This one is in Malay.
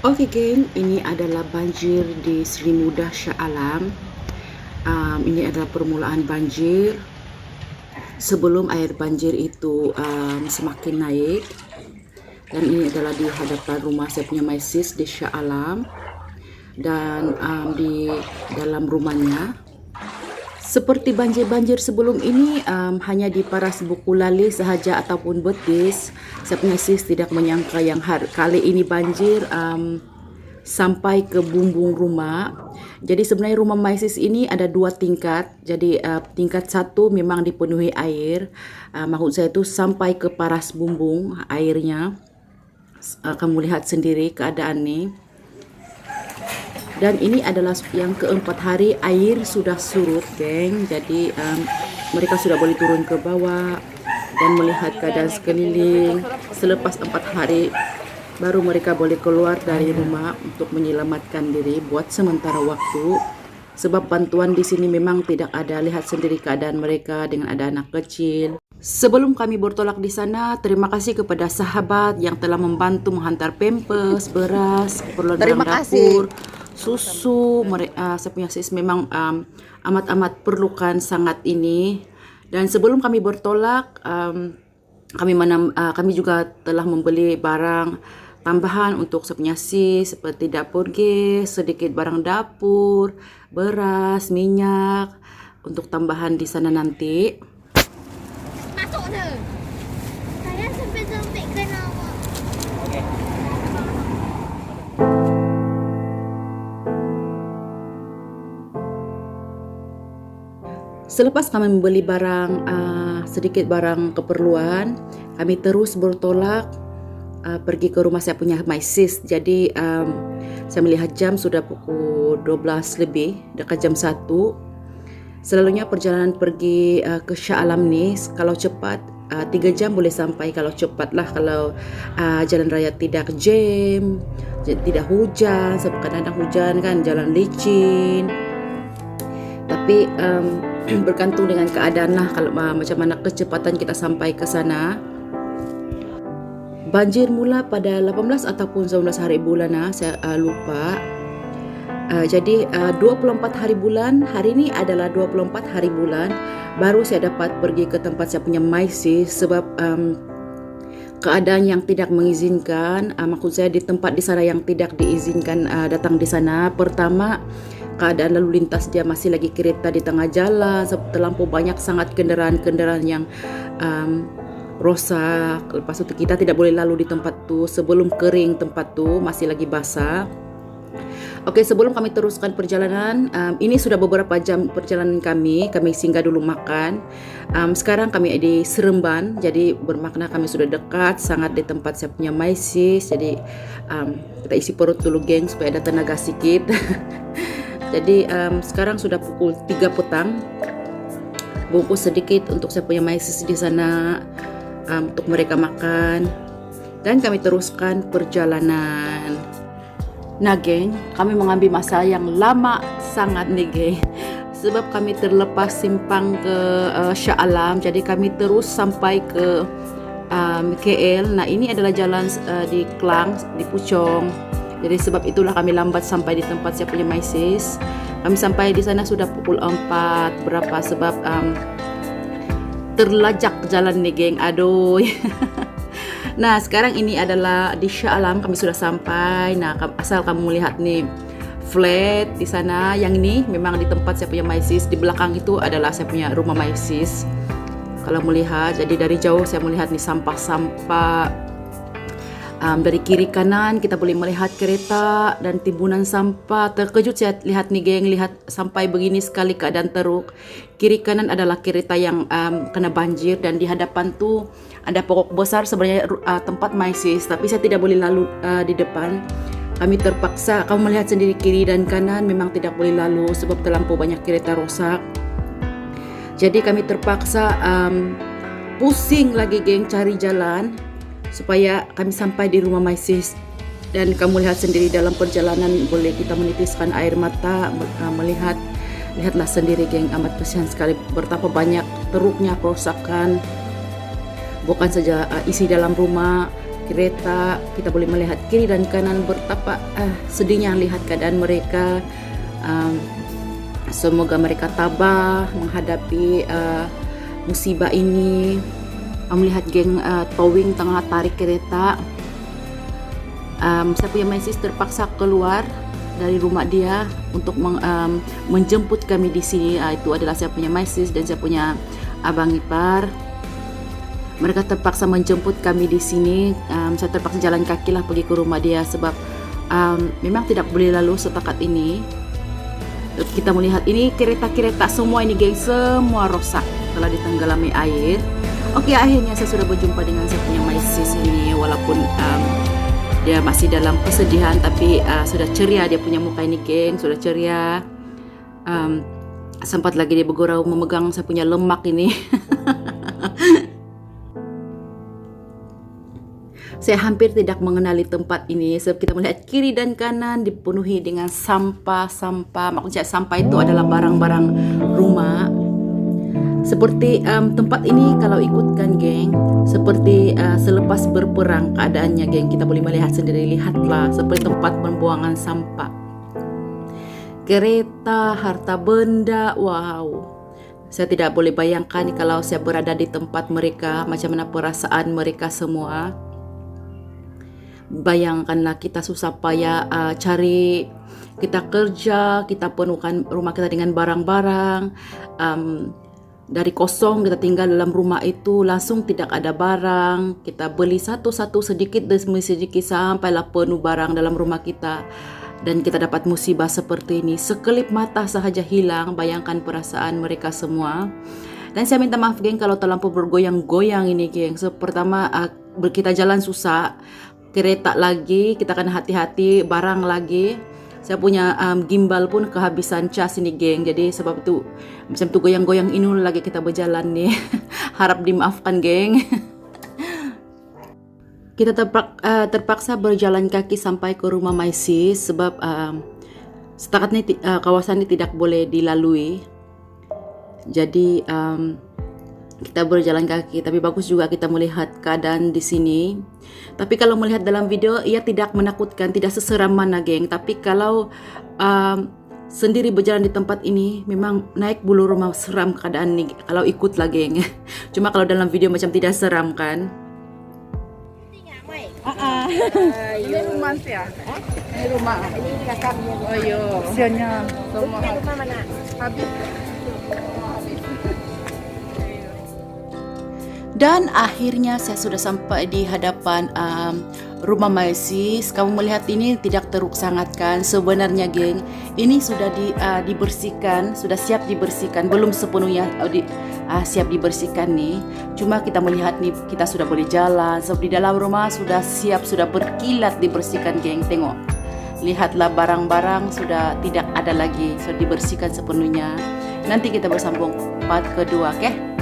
Oke geng, ini adalah banjir di Sri Mudah Shah Alam. Ini adalah permulaan banjir sebelum air banjir itu semakin naik. Dan ini adalah di hadapan rumah saya punya Maisis di Shah Alam. Dan di dalam rumahnya, seperti banjir-banjir sebelum ini, hanya di Paras Buku Lali sahaja ataupun Betis. Saya punya sis tidak menyangka yang kali ini banjir sampai ke bumbung rumah. Jadi sebenarnya rumah Maisis ini ada 2 tingkat. Jadi tingkat 1 memang dipenuhi air. Maksud saya itu sampai ke paras bumbung airnya. Kamu lihat sendiri keadaan ini. Dan ini adalah yang keempat hari air sudah surut, geng. Jadi mereka sudah boleh turun ke bawah dan melihat keadaan sekeliling. Selepas 4 hari baru mereka boleh keluar dari rumah untuk menyelamatkan diri buat sementara waktu. Sebab bantuan di sini memang tidak ada. Lihat sendiri keadaan mereka dengan ada anak kecil. Sebelum kami bertolak di sana, terima kasih kepada sahabat yang telah membantu menghantar pampers, beras, keperluan dalam dapur, susu. Saya punya sis memang amat-amat perlukan sangat ini. Dan sebelum kami bertolak, kami juga telah membeli barang tambahan untuk saya punya sis, seperti dapur gas, sedikit barang dapur, beras, minyak untuk tambahan di sana nanti. Masuk dah. Saya sampai sempitkan awak. Okey. Selepas kami membeli barang, sedikit barang keperluan, kami terus bertolak pergi ke rumah saya punya Maisis. Jadi saya melihat jam sudah pukul 12 lebih, dekat jam 1. Selalunya perjalanan pergi ke Shah Alam ni kalau cepat 3 jam boleh sampai, kalau cepatlah, kalau jalan raya tidak jam, tidak hujan. Sebab kadang-kadang hujan kan, jalan licin. Tapi bergantung dengan keadaan lah, kalau macam mana kecepatan kita sampai ke sana. Banjir mula pada 18 ataupun 19 hari bulan, saya lupa. Jadi 24 hari bulan, hari ini adalah 24 hari bulan baru saya dapat pergi ke tempat saya punya Maisis. Sebab keadaan yang tidak mengizinkan, maksud saya di tempat di sana yang tidak diizinkan datang di sana. Pertama, keadaan lalu lintas dia masih lagi kereta di tengah jalan, terlampau banyak sangat kenderaan-kenderaan yang rosak. Lepas itu kita tidak boleh lalu di tempat tu sebelum kering, tempat tu masih lagi basah. Okey, sebelum kami teruskan perjalanan, ini sudah beberapa jam perjalanan kami singgah dulu makan. Sekarang kami di Seremban, jadi bermakna kami sudah dekat sangat di tempat saya punya Maisis. Jadi kita isi perut dulu geng supaya ada tenaga sikit. Jadi sekarang sudah pukul 3 petang. Bungkus sedikit untuk saya punya Maisis di sana, untuk mereka makan. Dan kami teruskan perjalanan. Nah geng, kami mengambil masa yang lama sangat nih geng. Sebab kami terlepas simpang ke Shah Alam, jadi kami terus sampai ke KL. Nah ini adalah jalan di Klang, di Puchong. Jadi sebab itulah kami lambat sampai di tempat saya punya Maisis. Kami sampai di sana sudah pukul 4 berapa, sebab terlajak jalan nih geng. Aduh. Nah sekarang ini adalah di Shah Alam, kami sudah sampai. Nah asal kamu melihat nih flat di sana, yang ini memang di tempat saya punya Maisis. Di belakang itu adalah saya punya rumah Maisis. Kalau melihat, jadi dari jauh saya melihat nih sampah-sampah. Dari kiri kanan kita boleh melihat kereta dan timbunan sampah. Terkejut saya lihat nih geng, lihat sampai begini sekali keadaan teruk. Kiri kanan adalah kereta yang kena banjir, dan di hadapan tu ada pokok besar sebenarnya tempat Maisis, tapi saya tidak boleh lalu di depan. Kami terpaksa, kamu melihat sendiri kiri dan kanan memang tidak boleh lalu sebab terlampau banyak kereta rosak. Jadi kami terpaksa pusing lagi geng cari jalan supaya kami sampai di rumah Maisis. Dan kamu lihat sendiri dalam perjalanan boleh kita menitiskan air mata lihatlah sendiri geng, amat kasihan sekali betapa banyak teruknya kerusakan. Bukan saja isi dalam rumah, kereta. Kita boleh melihat kiri dan kanan, betapa sedihnya lihat keadaan mereka. Semoga mereka tabah menghadapi musibah ini. Melihat geng towing tengah tarik kereta. Saya punya my sis terpaksa keluar dari rumah dia untuk menjemput kami di sini. Itu adalah saya punya my sis dan saya punya abang ipar. Mereka terpaksa menjemput kami di sini. Saya terpaksa jalan kaki lah pergi ke rumah dia sebab memang tidak boleh lalu setakat ini. Kita melihat ini kereta-kereta semua ini geng, semua rosak telah ditenggelami air. Oke, akhirnya saya sudah berjumpa dengan saya punya my sis ini. Walaupun dia masih dalam kesedihan, tapi sudah ceria dia punya muka ini geng, sudah ceria. Sempat lagi dia bergurau memegang saya punya lemak ini. Saya hampir tidak mengenali tempat ini sebab kita melihat kiri dan kanan dipenuhi dengan sampah-sampah. Maksudnya sampah itu adalah barang-barang rumah. Seperti tempat ini kalau ikutkan geng, seperti selepas berperang keadaannya geng. Kita boleh melihat sendiri, lihatlah seperti tempat pembuangan sampah. Kereta, harta benda, wow. Saya tidak boleh bayangkan kalau saya berada di tempat mereka, macam mana perasaan mereka semua. Bayangkanlah kita susah payah cari, kita kerja, kita penuhkan rumah kita dengan barang-barang. Dari kosong kita tinggal dalam rumah itu, langsung tidak ada barang. Kita beli satu-satu sedikit demi sedikit sampailah penuh barang dalam rumah kita. Dan kita dapat musibah seperti ini. Sekelip mata sahaja hilang. Bayangkan perasaan mereka semua. Dan saya minta maaf geng kalau terlampau bergoyang-goyang ini geng. So, pertama kita jalan susah, kereta lagi, kita akan hati-hati, barang lagi. Saya punya gimbal pun kehabisan cas ini geng. Jadi sebab itu macam tu goyang-goyang ini lagi kita berjalan nih. Harap dimaafkan geng. Kita terpaksa berjalan kaki sampai ke rumah my sis sebab setakat ini kawasan ini tidak boleh dilalui. Jadi kita berjalan kaki, tapi bagus juga kita melihat keadaan di sini. Tapi kalau melihat dalam video, ia tidak menakutkan, tidak seseram mana geng. Tapi kalau sendiri berjalan di tempat ini, memang naik bulu roma seram keadaan ini. Kalau ikut lah geng. Cuma kalau dalam video macam tidak seram kan. Ini rumah sih ya? Ini rumah. Ini kakaknya. Oh iya. Sianya. Rumah mana? Habis. Dan akhirnya saya sudah sampai di hadapan rumah my sis. Kamu melihat ini tidak teruk sangat kan? Sebenarnya geng, ini sudah dibersihkan, sudah siap dibersihkan. Belum sepenuhnya siap dibersihkan nih. Cuma kita melihat nih, kita sudah boleh jalan. Sebab di dalam rumah sudah siap, sudah berkilat dibersihkan geng. Tengok, lihatlah barang-barang sudah tidak ada lagi, sudah dibersihkan sepenuhnya. Nanti kita bersambung part kedua, oke?